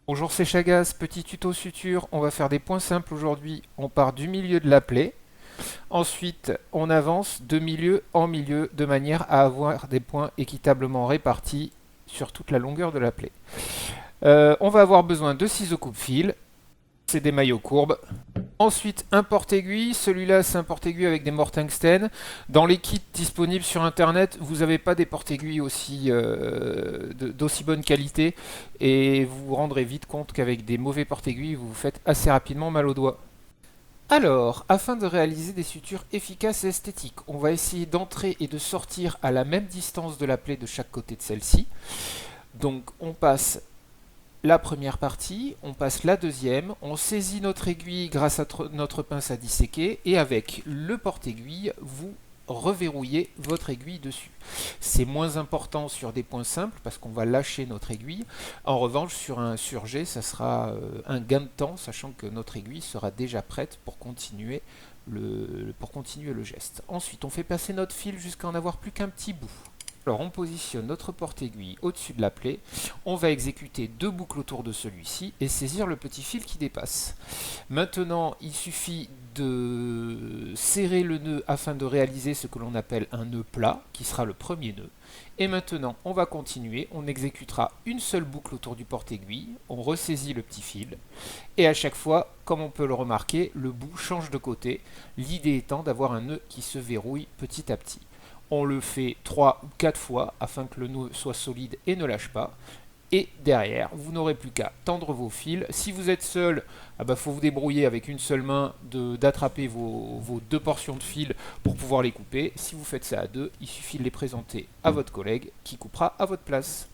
Bonjour, c'est Chagas, petit tuto suture. On va faire des points simples aujourd'hui. On part du milieu de la plaie. Ensuite, on avance de milieu en milieu de manière à avoir des points équitablement répartis sur toute la longueur de la plaie. On va avoir besoin de ciseaux coupe-fil. C'est des maillots courbes. Ensuite, un porte-aiguille. Celui-là, c'est un porte-aiguille avec des morts tungstène. Dans les kits disponibles sur Internet, vous n'avez pas des porte-aiguilles d'aussi bonne qualité. Et vous vous rendrez vite compte qu'avec des mauvais porte-aiguilles, vous vous faites assez rapidement mal aux doigts. Alors, afin de réaliser des sutures efficaces et esthétiques, on va essayer d'entrer et de sortir à la même distance de la plaie de chaque côté de celle-ci. Donc, on passe la première partie, on passe la deuxième, on saisit notre aiguille grâce à notre pince à disséquer et avec le porte-aiguille, vous reverrouillez votre aiguille dessus. C'est moins important sur des points simples parce qu'on va lâcher notre aiguille. En revanche, sur un surjet, ça sera un gain de temps, sachant que notre aiguille sera déjà prête pour continuer le geste. Ensuite, on fait passer notre fil jusqu'à en avoir plus qu'un petit bout. Alors on positionne notre porte-aiguille au-dessus de la plaie, on va exécuter deux boucles autour de celui-ci et saisir le petit fil qui dépasse. Maintenant il suffit de serrer le nœud afin de réaliser ce que l'on appelle un nœud plat, qui sera le premier nœud. Et maintenant on va continuer, on exécutera une seule boucle autour du porte-aiguille, on ressaisit le petit fil, et à chaque fois, comme on peut le remarquer, le bout change de côté, l'idée étant d'avoir un nœud qui se verrouille petit à petit. On le fait 3 ou 4 fois afin que le nœud soit solide et ne lâche pas. Et derrière, vous n'aurez plus qu'à tendre vos fils. Si vous êtes seul, faut vous débrouiller avec une seule main d'attraper vos deux portions de fil pour pouvoir les couper. Si vous faites ça à deux, il suffit de les présenter à votre collègue qui coupera à votre place.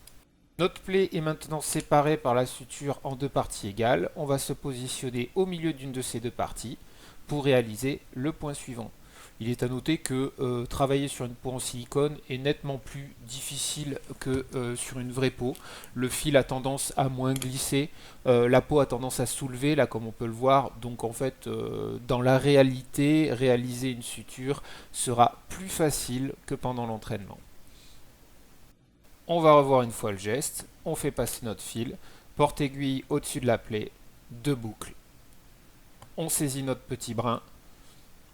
Notre plaie est maintenant séparée par la suture en deux parties égales. On va se positionner au milieu d'une de ces deux parties pour réaliser le point suivant. Il est à noter que travailler sur une peau en silicone est nettement plus difficile que sur une vraie peau. Le fil a tendance à moins glisser, la peau a tendance à soulever, là comme on peut le voir. Donc en fait, dans la réalité, réaliser une suture sera plus facile que pendant l'entraînement. On va revoir une fois le geste, on fait passer notre fil, porte-aiguille au-dessus de la plaie, deux boucles. On saisit notre petit brin,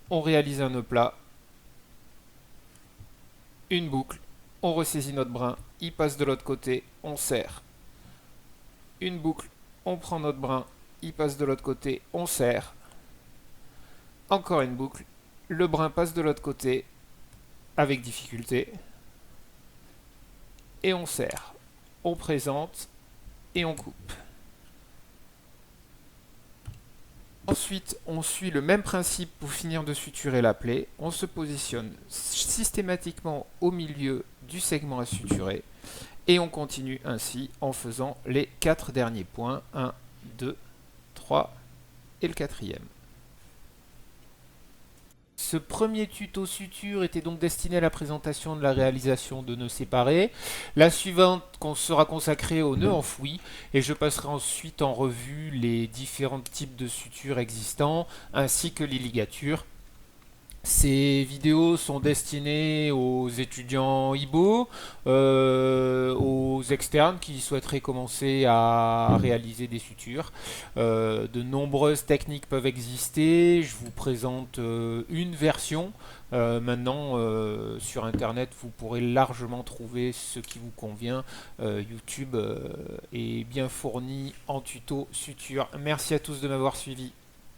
on réalise un nœud plat, une boucle, on ressaisit notre brin, il passe de l'autre côté, on serre. Une boucle, on prend notre brin, il passe de l'autre côté, on serre. Encore une boucle, le brin passe de l'autre côté avec difficulté et on serre. On présente et on coupe. Ensuite, on suit le même principe pour finir de suturer la plaie. On se positionne systématiquement au milieu du segment à suturer. Et on continue ainsi en faisant les 4 derniers points. 1, 2, 3 et le quatrième. Ce premier tuto suture était donc destiné à la présentation de la réalisation de nœuds séparés. La suivante sera consacrée aux nœuds enfouis et je passerai ensuite en revue les différents types de sutures existants ainsi que les ligatures. Ces vidéos sont destinées aux étudiants IBO, aux externes qui souhaiteraient commencer à réaliser des sutures. De nombreuses techniques peuvent exister. Je vous présente une version. Maintenant, sur Internet, vous pourrez largement trouver ce qui vous convient. YouTube est bien fourni en tuto suture. Merci à tous de m'avoir suivi.